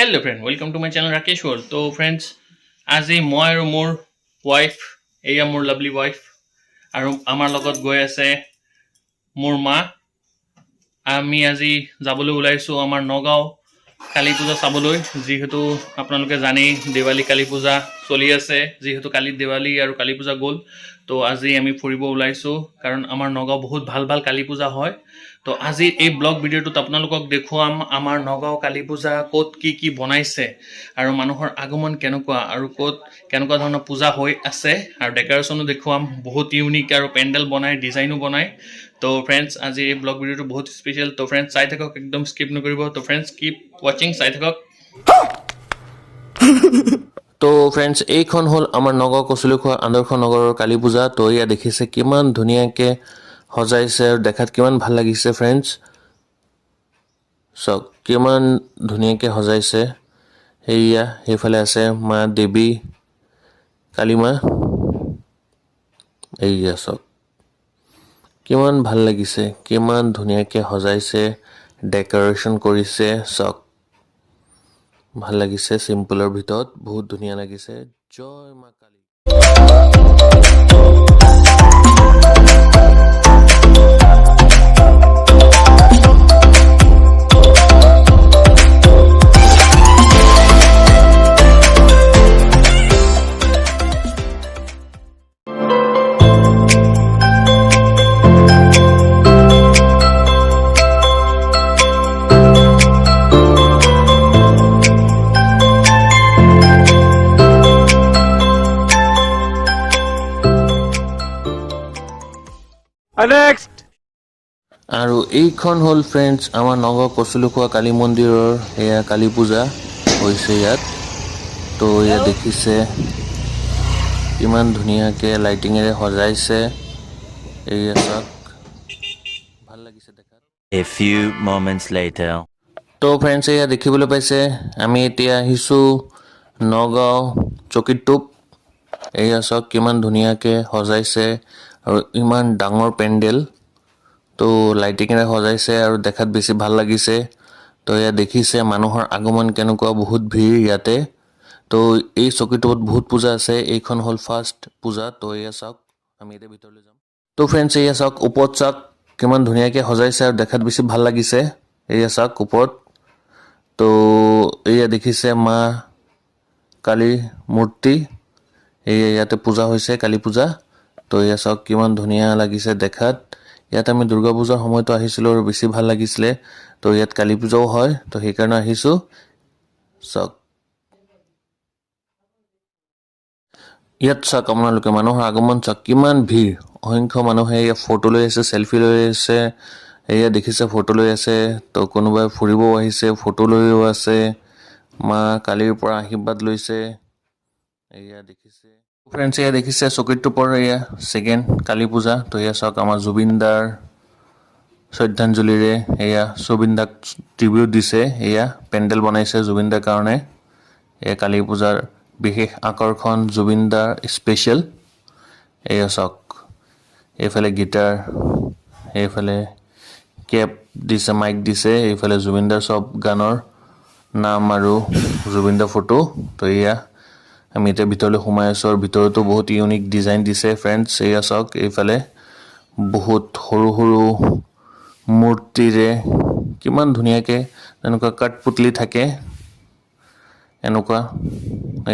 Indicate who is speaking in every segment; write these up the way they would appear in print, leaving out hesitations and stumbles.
Speaker 1: Hello friend, welcome to my channel Rakesh World. So friends, আজি মই আৰু মোৰ ৱাইফ, এয়া মোৰ লাভলি ৱাইফ, আৰু আমাৰ লগত গৈ আছে মোৰ মা। আমি আজি যাবলৈ ওলাইছোঁ আমাৰ নগাঁও কালী পূজা চাবলৈ, যিহেতু আপোনালোকে জানেই দেৱালী কালী পূজা চলি আছে, যিহেতু কালি দেৱালী আৰু কালী পূজা গ'ল। তো আজি আমি ফুৰিব ওলাইছোঁ, কাৰণ আমাৰ নগাঁও বহুত ভাল ভাল কালী পূজা হয়। তো আজি এই ব্লগ ভিডিঅ'টোত আপোনালোকক দেখুৱাম আমাৰ নগাঁও কালী পূজা ক'ত কি বনাইছে, আৰু মানুহৰ আগমন কেনেকুৱা, আৰু ক'ত কেনেকুৱা ধৰণৰ পূজা হৈ আছে, আৰু ডেক'ৰেশ্যনো দেখুৱাম। বহুত ইউনিক আৰু পেণ্ডেল বনাই, ডিজাইনো বনায়। তো ফ্ৰেণ্ডছ, আজি এই ব্লগ ভিডিঅ'টো বহুত স্পেচিয়েল। তো ফ্ৰেণ্ডছ চাই থাকক, একদম স্কিপ নকৰিব। তো ফ্ৰেণ্ডছ কিপ ৱাচিং, চাই থাকক। তো ফ্ৰেণ্ডছ, এইখন হ'ল আমাৰ নগাঁও কচুলিখোৱা আদৰ্শ নগৰৰ কালী পূজা। তো এয়া দেখিছে কিমান ধুনীয়াকৈ সজাইছে আৰু দেখাত কিমান ভাল লাগিছে ফ্ৰেণ্ডছ। চাওক কিমান ধুনীয়াকৈ সজাইছে। সেয়া সেইফালে আছে মা দেৱী কালী মা। এইয়া চাওক কিমান ভাল লাগিছে, কিমান ধুনীয়াকৈ সজাইছে, ডেক'ৰেশ্যন কৰিছে। চাওক ভাল লাগিছে, চিম্পলৰ ভিতৰত বহুত ধুনীয়া লাগিছে। জয় মা কালী। আৰু এইখন হ'ল ফ্ৰেণ্ডছ আমাৰ নগাঁও কচুলিখোৱা কালী মন্দিৰৰ এয়া কালী পূজা হৈছে ইয়াত। তো ইয়াত দেখিছে কিমান ধুনীয়াকৈ লাইটিঙেৰে সজাইছে। এয়া চাওক ভাল লাগিছে দেখাত।
Speaker 2: A few moments later.
Speaker 1: তো ফ্ৰেণ্ডছ, এয়া দেখিবলৈ পাইছে আমি এতিয়া আহিছোঁ নগাঁও চকীটোপ। এয়া চাওক কিমান ধুনীয়াকৈ সজাইছে, আৰু ইমান ডাঙৰ পেণ্ডেল। তো লাইটিঙেৰে সজাইছে আৰু দেখাত বেছি ভাল লাগিছে। তো এয়া দেখিছে মানুহৰ আগমন কেনেকুৱা, বহুত ভিৰ ইয়াতে। তো এই চকীটোত বহুত পূজা আছে, এইখন হ'ল ফাৰ্ষ্ট পূজা। তো এয়া চাওক, আমি এতিয়া ভিতৰলৈ যাম। তো ফ্ৰেণ্ডছ, এয়া চাওক ওপৰত চাওক কিমান ধুনীয়াকৈ সজাইছে আৰু দেখাত বেছি ভাল লাগিছে। এয়া চাওক ওপৰত। তো এয়া দেখিছে মা কালীৰ মূৰ্তি। এয়া ইয়াতে পূজা হৈছে, কালী পূজা। তো এয়া চাওক কিমান ধুনীয়া লাগিছে দেখাত। ইয়াত আমি দুৰ্গা পূজাৰ সময়তো আহিছিলোঁ আৰু বেছি ভাল লাগিছিলে। তো ইয়াত কালী পূজাও হয়, তো সেইকাৰণে আহিছোঁ। চাওক ইয়াত চাওক আপোনালোকে মানুহৰ আগমন চাওক কিমান ভিৰ, অসংখ্য মানুহে ইয়াত ফটো লৈ আছে, চেলফি লৈ আছে। এয়া দেখিছে ফটো লৈ আছে। তো কোনোবাই ফুৰিবও আহিছে, ফটো লৈও আছে, মা কালীৰ পৰা আশীৰ্বাদ লৈছে। এয়া দেখিছে ফ্ৰেণ্ডছ, এয়া দেখিছে চকীটোপৰ এয়া ছেকেণ্ড কালী পূজা। তো এয়া চাওক আমাৰ জুবিন দাৰ শ্ৰদ্ধাঞ্জলিৰে এয়া জুবিন দাক ট্ৰিবিউট দিছে। এয়া পেণ্ডেল বনাইছে জুবিন দাৰ কাৰণে। এয়া কালী পূজাৰ বিশেষ আকৰ্ষণ, জুবিন দাৰ স্পেচিয়েল। এয়া চাওক এইফালে গীটাৰ, এইফালে কেপ দিছে, মাইক দিছে, এইফালে জুবিন দাৰ চব গানৰ নাম আৰু জুবিন দাৰ ফটো। তো এয়া আমি এতিয়া ভিতৰলৈ সোমাই আছোঁ, আৰু ভিতৰতো বহুত ইউনিক ডিজাইন দিছে ফ্ৰেণ্ডছ। এয়া চাওক এইফালে বহুত সৰু সৰু মূৰ্তিৰে কিমান ধুনীয়াকৈ এনেকুৱা কাঠপুতলি থাকে, এনেকুৱা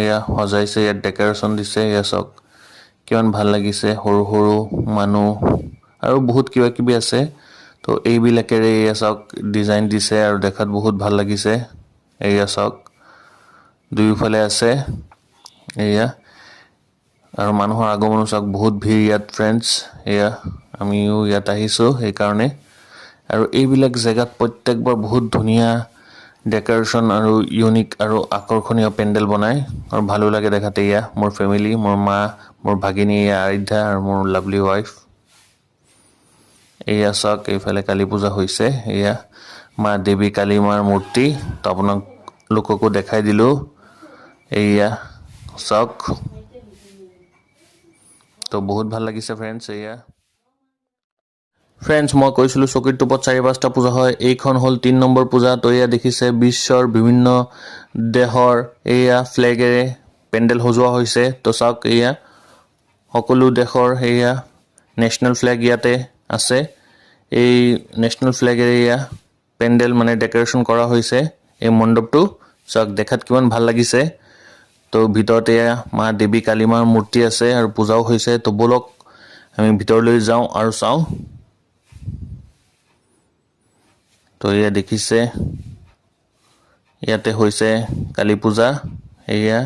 Speaker 1: এয়া সজাইছে, ইয়াত ডেক'ৰেশ্যন দিছে। এয়া চাওক কিমান ভাল লাগিছে, সৰু সৰু মানুহ আৰু বহুত কিবা কিবি আছে। তো এইবিলাকেৰে এয়া চাওক ডিজাইন দিছে আৰু দেখাত বহুত ভাল লাগিছে। এয়া চাওক দুয়োফালে আছে এয়া, আৰু মানুহৰ আগমনো চাওক বহুত ভিৰ ইয়াত ফ্ৰেণ্ডছ। এয়া আমিও ইয়াত আহিছোঁ সেইকাৰণে। আৰু এইবিলাক জেগাত প্ৰত্যেকবাৰ বহুত ধুনীয়া ডেক'ৰেশ্যন আৰু ইউনিক আৰু আকৰ্ষণীয় পেণ্ডেল বনায়, আৰু ভালো লাগে দেখাত। এয়া মোৰ ফেমিলি, মোৰ মা, মোৰ ভাগিনী এয়া আৰাধ্যা, আৰু মোৰ লাভলি ৱাইফ। এয়া চাওক এইফালে কালী পূজা হৈছে। এয়া মা দেৱী কালী মাৰ মূৰ্তি। তো আপোনালোককো দেখাই দিলোঁ। এয়া চাওক, তো বহুত ভাল লাগিছে ফ্ৰেণ্ডছ। এয়া ফ্ৰেণ্ডছ মই কৈছিলোঁ চকীৰ টোপত 4-5টা পূজা হয় এইখন হ'ল 3 নম্বৰ পূজা তো এয়া দেখিছে বিশ্বৰ বিভিন্ন দেশৰ এয়া ফ্লেগেৰে পেণ্ডেল সজোৱা হৈছে তো চাওক এয়া সকলো দেশৰ এয়া নেশ্যনেল ফ্লেগ ইয়াতে আছে এই নেশ্যনেল ফ্লেগেৰে এয়া পেণ্ডেল মানে ডেকৰেশ্যন কৰা হৈছে এই মণ্ডপটো চাওক দেখাত কিমান ভাল লাগিছে তো ভিতৰতে মা দেৱী কালী মাৰ মূৰ্তি আছে আৰু পূজাও হৈছে তো বলক আমি ভিতৰলৈ যাওঁ আৰু চাওঁ তো এয়া দেখিছে ইয়াতে হৈছে কালী পূজা এয়া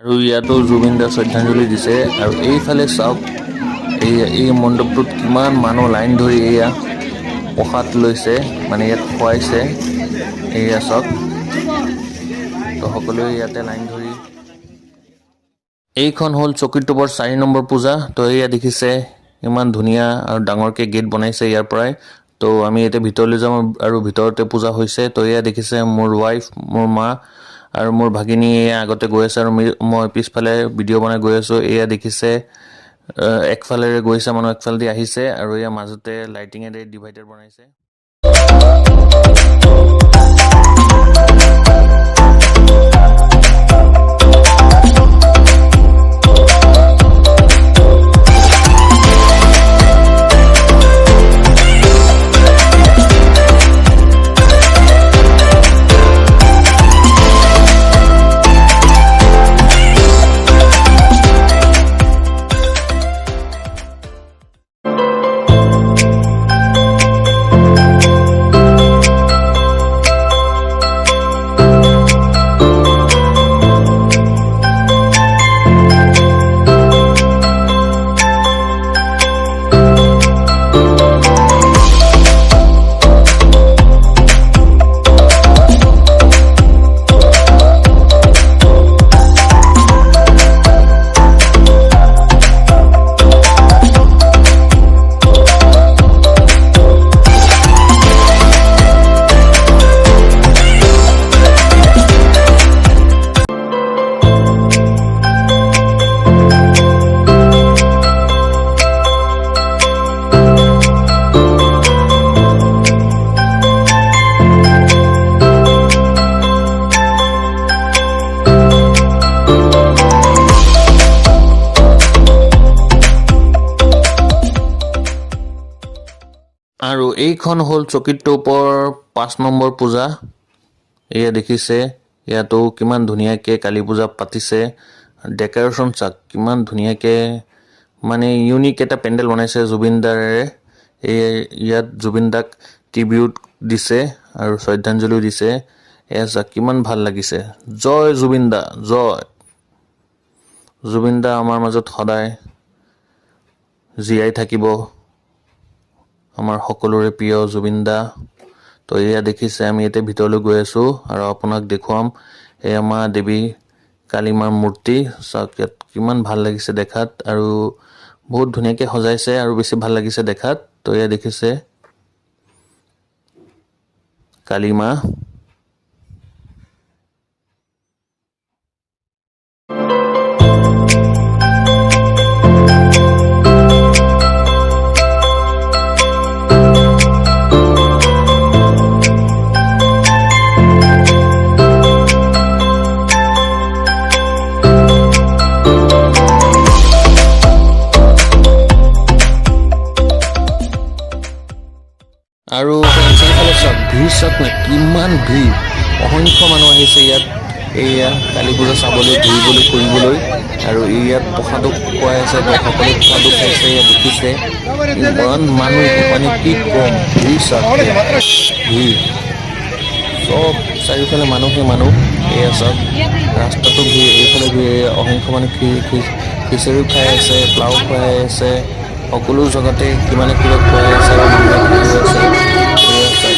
Speaker 1: আৰু ইয়াতো জুবিন দাৰ শ্ৰদ্ধাঞ্জলি দিছে আৰু এইফালে চাওক এই মণ্ডপটোত কিমান মানুহ লাইন ধৰি এয়া প্ৰসাদ লৈছে মানে ইয়াত খুৱাইছে এয়া চাওক তো সকলোৱে ইয়াতে লাইন ধৰি এইখন হ'ল চকীৰ টোপৰ 4 নম্বৰ পূজা তো এয়া দেখিছে ইমান ধুনীয়া আৰু ডাঙৰকৈ গেট বনাইছে ইয়াৰ পৰাই তো আমি এতিয়া ভিতৰলৈ যাম আৰু ভিতৰতে পূজা হৈছে তো এয়া দেখিছে মোৰ ৱাইফ মোৰ মা আৰু মোৰ ভাগিনী এয়া আগতে গৈ আছে আৰু মই পিছফালে ভিডিঅ' বনাই গৈ আছোঁ এয়া দেখিছে একফালেৰে গৈছে মানুহ একফালেদি আহিছে আৰু এয়া মাজতে লাইটিঙেৰে ডিভাইডাৰ বনাইছে আৰু এইখন হ'ল চকীৰ টোপৰ 5 নম্বৰ পূজা এয়া দেখিছে ইয়াতো কিমান ধুনীয়াকৈ কালী পূজা পাতিছে ডেকৰেশ্যন চাক কিমান ধুনীয়াকৈ মানে ইউনিক এটা পেণ্ডেল বনাইছে জুবিন দাৰে ইয়াত জুবিন দাক ট্ৰিবিউট দিছে আৰু শ্ৰদ্ধাঞ্জলি দিছে এয়া চাক কিমান ভাল লাগিছে জয় জুবিন দা জয় জুবিন দা আমাৰ মাজত সদায় জীয়াই থাকিব আমাৰ সকলোৰে প্ৰিয় জুবিন দা তো এয়া দেখিছে আমি এতিয়া ভিতৰলৈ গৈ আছোঁ আৰু আপোনাক দেখুৱাম এয়া মা দেৱী কালী মাৰ মূৰ্তি চাওক ইয়াত কিমান ভাল লাগিছে দেখাত আৰু বহুত ধুনীয়াকৈ সজাইছে আৰু বেছি ভাল লাগিছে দেখাত তো এয়া দেখিছে কালী মা আৰু সেইফালে চাওক ভিৰ চাওক না কিমান ভিৰ অসংখ্য মানুহ আহিছে ইয়াত এয়া কালী পূজা চাবলৈ ঘূৰিবলৈ ফুৰিবলৈ আৰু ইয়াত প্ৰসাদো খুৱাই আছে সকলোৱে প্ৰসাদো খাইছে ইয়াত দেখিছে ইমান মানুহ মানে কি ক'ম ভিৰ চাওক ভিৰ চব চাৰিওফালে মানুহে মানুহ এয়া চাওক ৰাস্তাটো ভিৰ এইফালে ভিৰ অসংখ্য মানুহ খিচিৰি খাই আছে পোলাও খুৱাই আছে সকলো জেগাতে কিমান কিবা খুৱাই আছে আৰু মানুহে খাই আছে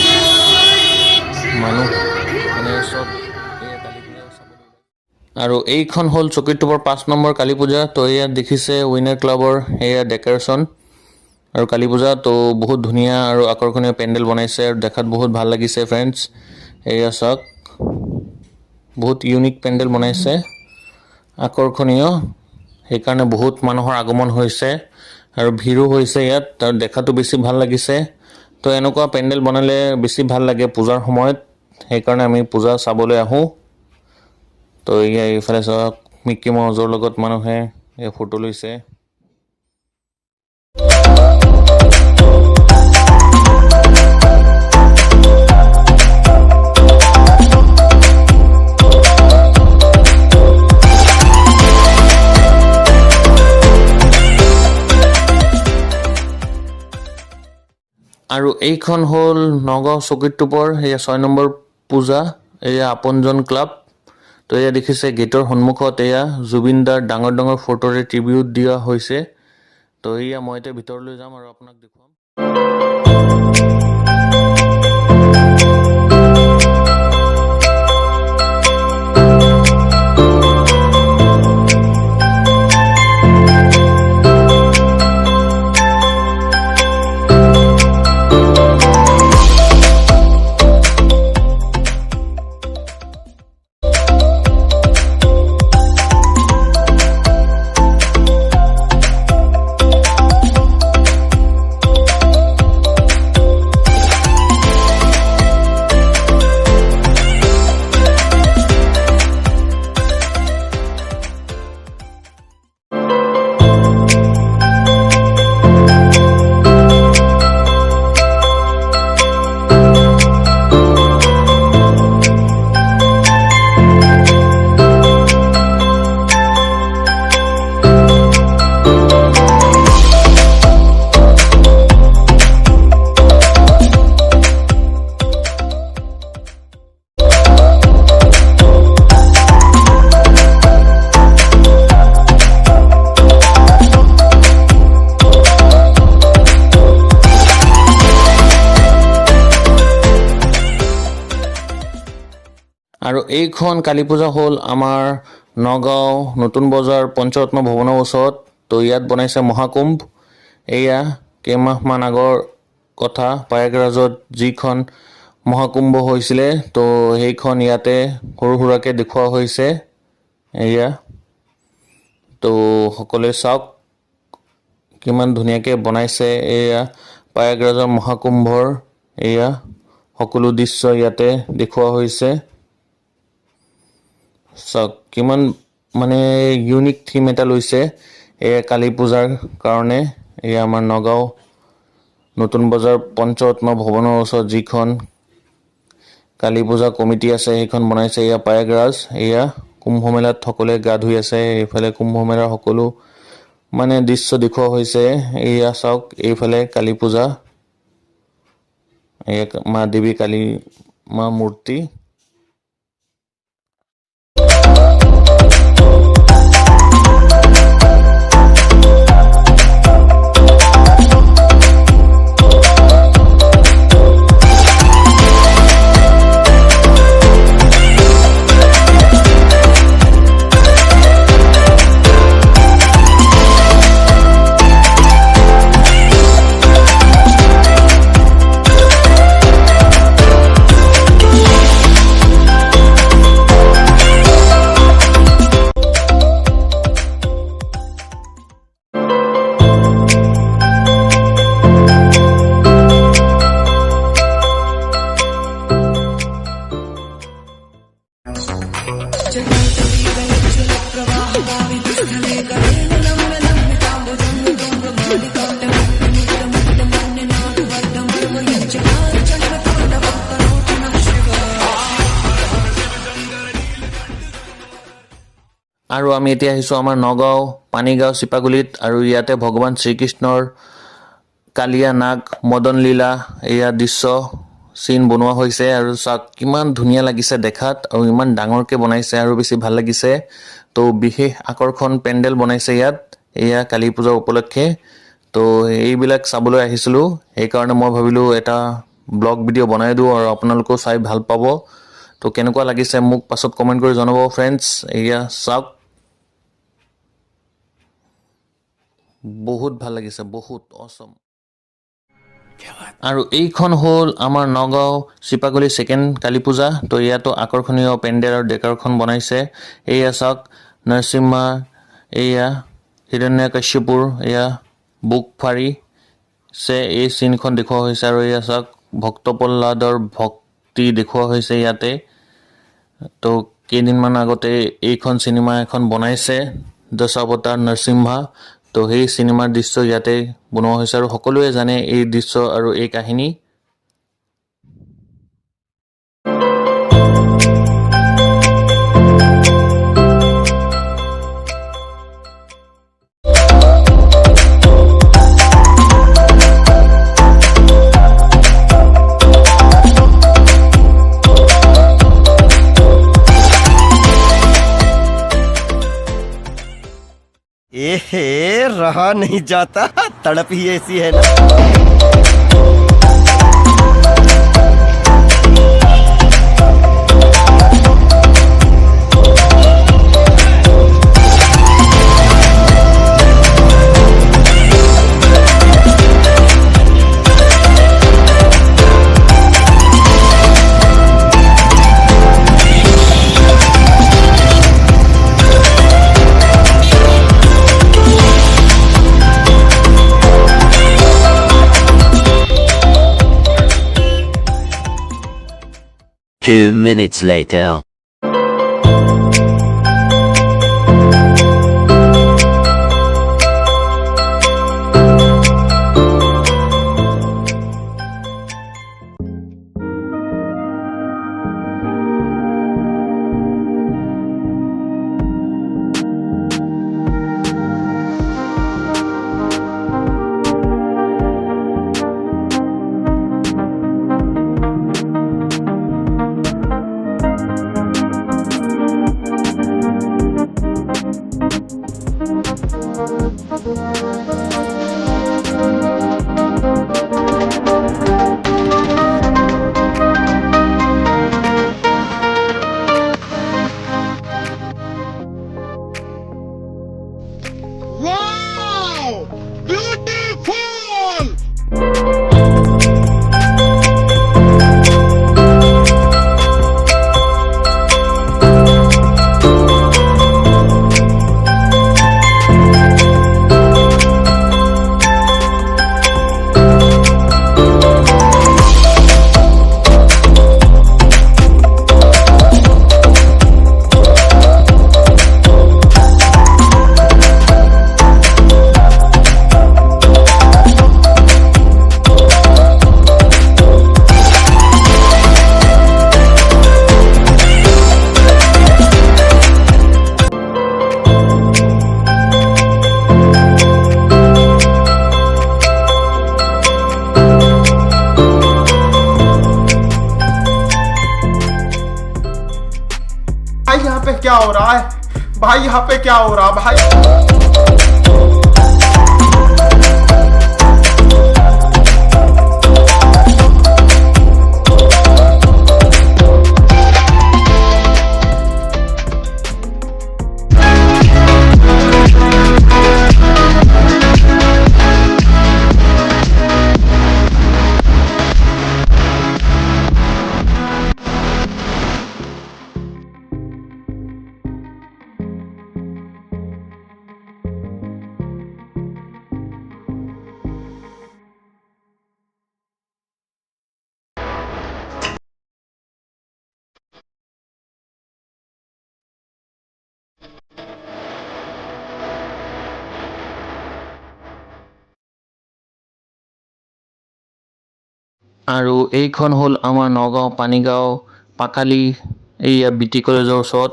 Speaker 1: মানুহ মানে চব আৰু এইখন হ'ল চকীৰ টোপৰ 5 নম্বৰ কালী পূজা তো ইয়াত দেখিছে উইনাৰ ক্লাবৰ এয়া ডেকৰেশ্যন আৰু কালী পূজা তো বহুত ধুনীয়া আৰু আকৰ্ষণীয় পেণ্ডেল বনাইছে আৰু দেখাত বহুত ভাল লাগিছে ফ্ৰেণ্ডছ এয়া চাওক বহুত ইউনিক পেণ্ডেল বনাইছে আকৰ্ষণীয় সেইকাৰণে বহুত মানুহৰ আগমন হৈছে আৰু ভিৰো হৈছে ইয়াত আৰু দেখাটো বেছি ভাল লাগিছে তো এনেকুৱা পেণ্ডেল বনালে বেছি ভাল লাগে পূজাৰ সময়ত সেইকাৰণে আমি পূজা চাবলৈ আহোঁ তো এইফালে চাওক মিকি মাউজৰ লগত মানুহে এই ফটো লৈছে আৰু এইখন হ'ল নগাঁও চকীটোপৰ এয়া 6 নম্বৰ পূজা এয়া আপোনজন ক্লাব তো এয়া দেখিছে গেটৰ সন্মুখত এয়া জুবিন দাৰ ডাঙৰ ডাঙৰ ফটোৰে ট্ৰিবিউট দিয়া হৈছে তো এয়া মই এতিয়া ভিতৰলৈ যাম আৰু আপোনাক দেখুৱাম আৰু এইখন কালী পূজা হ'ল আমাৰ নগাঁও নতুন বজাৰ পঞ্চৰত্ন ভৱনৰ ওচৰত তো ইয়াত বনাইছে মহাকুম্ভ এয়া কেইমাহমান আগৰ কথা প্ৰয়াগৰাজত যিখন মহাকুম্ভ হৈছিলে তো সেইখন ইয়াতে সৰু সুৰাকৈ দেখুওৱা হৈছে এয়া তো সকলোৱে চাওক কিমান ধুনীয়াকৈ বনাইছে এয়া প্ৰয়াগৰাজৰ মহাকুম্ভৰ এয়া সকলো দৃশ্য ইয়াতে দেখুওৱা হৈছে চাওক কিমান মানে ইউনিক থিম এটা লৈছে এয়া কালী পূজাৰ কাৰণে এয়া আমাৰ নগাঁও নতুন বজাৰ পঞ্চৰত্ন ভৱনৰ ওচৰত যিখন কালী পূজা কমিটি আছে সেইখন বনাইছে এয়া প্ৰয়াগৰাজ এয়া কুম্ভ মেলাত সকলোৱে গা ধুই আছে এইফালে কুম্ভ মেলাৰ সকলো মানে দৃশ্য দেখুওৱা হৈছে এয়া চাওক এইফালে কালী পূজা এয়া মা দেৱী কালী মা মূৰ্তি আৰু আমি এতিয়া আহিছোঁ আমাৰ নগাঁও পানীগাঁও চিপাগুলিত আৰু ইয়াতে ভগৱান শ্ৰীকৃষ্ণৰ কালিয়া নাগ মদন লীলা এয়া দৃশ্য চিন বনোৱা হৈছে আৰু চাওক কিমান ধুনীয়া লাগিছে দেখাত আৰু ইমান ডাঙৰকৈ বনাইছে আৰু বেছি ভাল লাগিছে তো বিশেষ আকৰ্ষণ পেণ্ডেল বনাইছে ইয়াত এয়া কালী পূজাৰ উপলক্ষে তো এইবিলাক চাবলৈ আহিছিলোঁ সেইকাৰণে মই ভাবিলোঁ এটা ব্লগ ভিডিঅ' বনাই দিওঁ আৰু আপোনালোকেও চাই ভাল পাব তো কেনেকুৱা লাগিছে মোক পাছত কমেণ্ট কৰি জনাব ফ্ৰেণ্ডছ এয়া চাওক বহুত ভাল লাগিছে বহুত অসম আৰু এইখন হ'ল আমাৰ নগাঁও চিপাগুলি ছেকেণ্ড কালী পূজা তো ইয়াতো আকৰ্ষণীয় পেণ্ডেল আৰু ডেক'ৰেশ্যন বনাইছে এয়া চাওক নৰসিম্হা এয়া হিৰণ্যকশ্যপুৰ এয়া বুক ফাৰিছে এই চিনখন দেখুওৱা হৈছে আৰু এয়া চাওক ভক্ত প্ৰহ্লাদৰ ভক্তি দেখুওৱা হৈছে ইয়াতে তো কেইদিনমান আগতে এইখন চিনেমা এখন বনাইছে দশাৱতাৰ নৰসিম্হা তো সেই চিনেমাৰ দৃশ্য ইয়াতে বনোৱা হৈছে আৰু সকলোৱে জানে এই দৃশ্য আৰু এই কাহিনী
Speaker 3: एहे रहा नहीं जाता तड़प ही ऐसी है ना
Speaker 2: Two minutes later.
Speaker 4: Wow! Beautiful!
Speaker 5: भाई यहाँ पे क्या हो रहा है भाई यहाँ पे क्या हो रहा भाई
Speaker 1: আৰু এইখন হ'ল আমাৰ নগাঁও পানীগাঁও পাখালি এইয়া বিটি কলেজৰ ওচৰত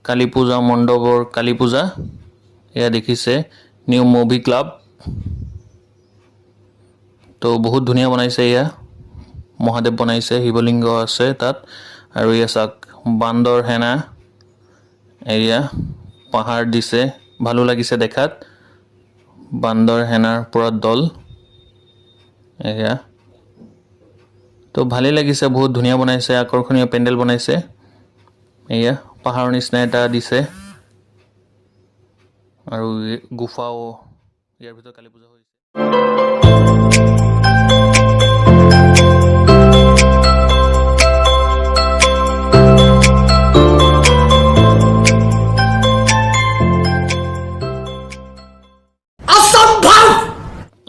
Speaker 1: কালী পূজা মণ্ডপৰ কালী পূজা এয়া দেখিছে নিউ মুভি ক্লাব তো বহুত ধুনীয়া বনাইছে এয়া মহাদেৱ বনাইছে শিৱলিংগ আছে তাত আৰু এয়া চাওক বান্দৰ হেনা এয়া পাহাৰ দিছে ভালো লাগিছে দেখাত বান্দৰ হেনাৰ পুৰা দল এয়া তো ভালেই লাগিছে বহুত ধুনীয়া বনাইছে আকৰ্ষণীয় পেণ্ডেল বনাইছে এয়া পাহাৰৰ নিচিনা এটা দিছে আৰু গুফাও ইয়াৰ ভিতৰত কালী পূজা হৈছে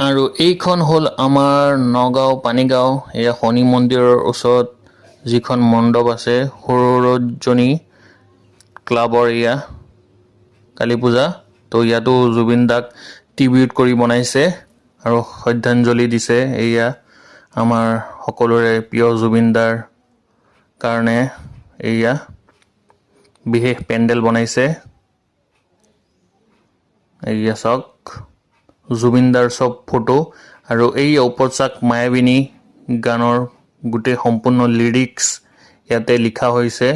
Speaker 1: আৰু এইখন হ'ল আমাৰ নগাঁও পানীগাঁও এয়া শনি মন্দিৰৰ ওচৰত যিখন মণ্ডপ আছে সৌৰজনী ক্লাবৰ এয়া কালী পূজা তো ইয়াতো জুবিন দাক ট্ৰিবিউট কৰি বনাইছে আৰু শ্ৰদ্ধাঞ্জলি দিছে এয়া আমাৰ সকলোৰে প্ৰিয় জুবিন দাৰ কাৰণে এয়া বিশেষ পেণ্ডেল বনাইছে এয়া চাওক জুবিন দাৰ চব ফটো আৰু এই উপচাক মায়াবিনী গানৰ গোটেই সম্পূৰ্ণ লিৰিক্স ইয়াতে লিখা হৈছে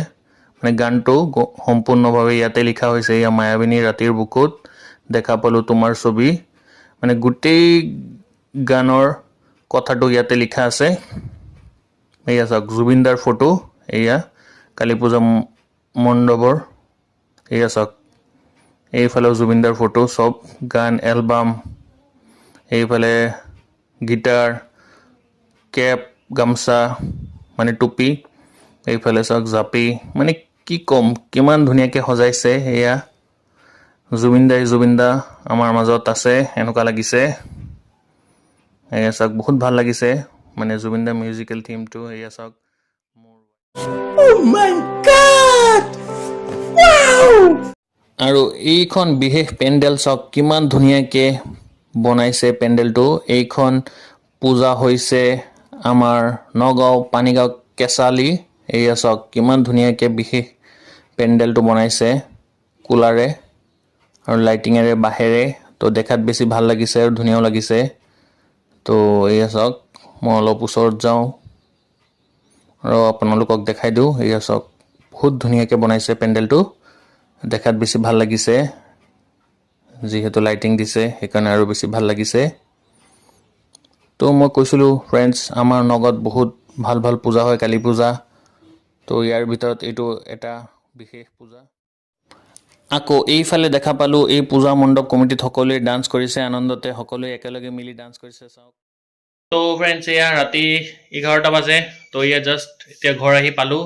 Speaker 1: মানে গানটো সম্পূৰ্ণভাৱে ইয়াতে লিখা হৈছে এয়া মায়াবিনী ৰাতিৰ বুকুত দেখা পালোঁ তোমাৰ ছবি মানে গোটেই গানৰ কথাটো ইয়াতে লিখা আছে এয়া চাওক জুবিন দাৰ ফটো এয়া কালী পূজা মণ্ডপৰ এয়া চাওক এইফালে জুবিন দাৰ ফটো চব গান এলবাম এইফালে গিটাৰ কেপ গামছা মানে টুপি এইফালে চাওক জাপি মানে কি ক'ম কিমান ধুনীয়াকৈ সজাইছে এয়া জুবিন দা আমাৰ মাজত আছে এনেকুৱা লাগিছে এয়া চাওক বহুত ভাল লাগিছে মানে জুবিন দা মিউজিকেল থিমটো এয়া চাওক আৰু এইখন বিশেষ পেণ্ডেল চাওক কিমান ধুনীয়াকৈ বনাইছে পেণ্ডেলটো এইখন পূজা হৈছে আমাৰ নগাঁও পানীগাঁও কেঁচালি এয়া চাওক কিমান ধুনীয়াকৈ বিশেষ পেণ্ডেলটো বনাইছে কুলাৰে আৰু লাইটিঙেৰে বাঁহেৰে তো দেখাত বেছি ভাল লাগিছে আৰু ধুনীয়াও লাগিছে তো এয়া চাওক মই অলপ ওচৰত যাওঁ আৰু আপোনালোকক দেখাই দিওঁ এয়া চাওক বহুত ধুনীয়াকৈ বনাইছে পেণ্ডেলটো দেখাত বেছি ভাল লাগিছে যিহেতু লাইটিং দিছে সেইকাৰণে আৰু বেছি ভাল লাগিছে তো মই কৈছিলোঁ ফ্ৰেণ্ডছ আমাৰ নগাঁৱত বহুত ভাল ভাল পূজা হয় কালী পূজা তো ইয়াৰ ভিতৰত এইটো এটা বিশেষ পূজা আকৌ এইফালে দেখা পালোঁ এই পূজা মণ্ডপ কমিটিত সকলোৱে ডান্স কৰিছে আনন্দতে সকলোৱে একেলগে মিলি ডান্স কৰিছে চাওক তো ফ্ৰেণ্ডছ এয়া ৰাতি 11টা বাজে তো এয়া জাষ্ট এতিয়া ঘৰ আহি পালোঁ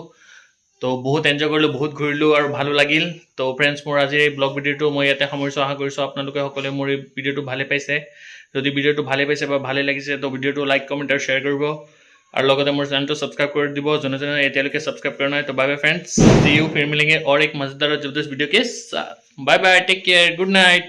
Speaker 1: তো বহুত এনজয় কৰিলোঁ বহুত ঘূৰিলোঁ আৰু ভালো লাগিল তো ফ্ৰেণ্ডছ মোৰ আজিৰ এই ব্লগ ভিডিঅ'টো মই ইয়াতে সামৰিছোঁ আশা কৰিছোঁ আপোনালোকে সকলোৱে মোৰ এই ভিডিঅ'টো ভালে পাইছে যদি ভিডিঅ'টো ভালে পাইছে বা ভালে লাগিছে তো ভিডিঅ'টো লাইক কমেণ্ট আৰু শ্বেয়াৰ কৰিব আৰু লগতে মোৰ চেনেলটো ছাবস্ক্ৰাইব কৰি দিব যোনে যোনে এতিয়ালৈকে ছাবস্ক্ৰাইব কৰা নাই তো বাই বাই ফ্ৰেণ্ডছ সি ইউ ফিৰ মিলেंगे और एक मजेदार और जबरदस्त वीडियो के साथ bye bye take care good night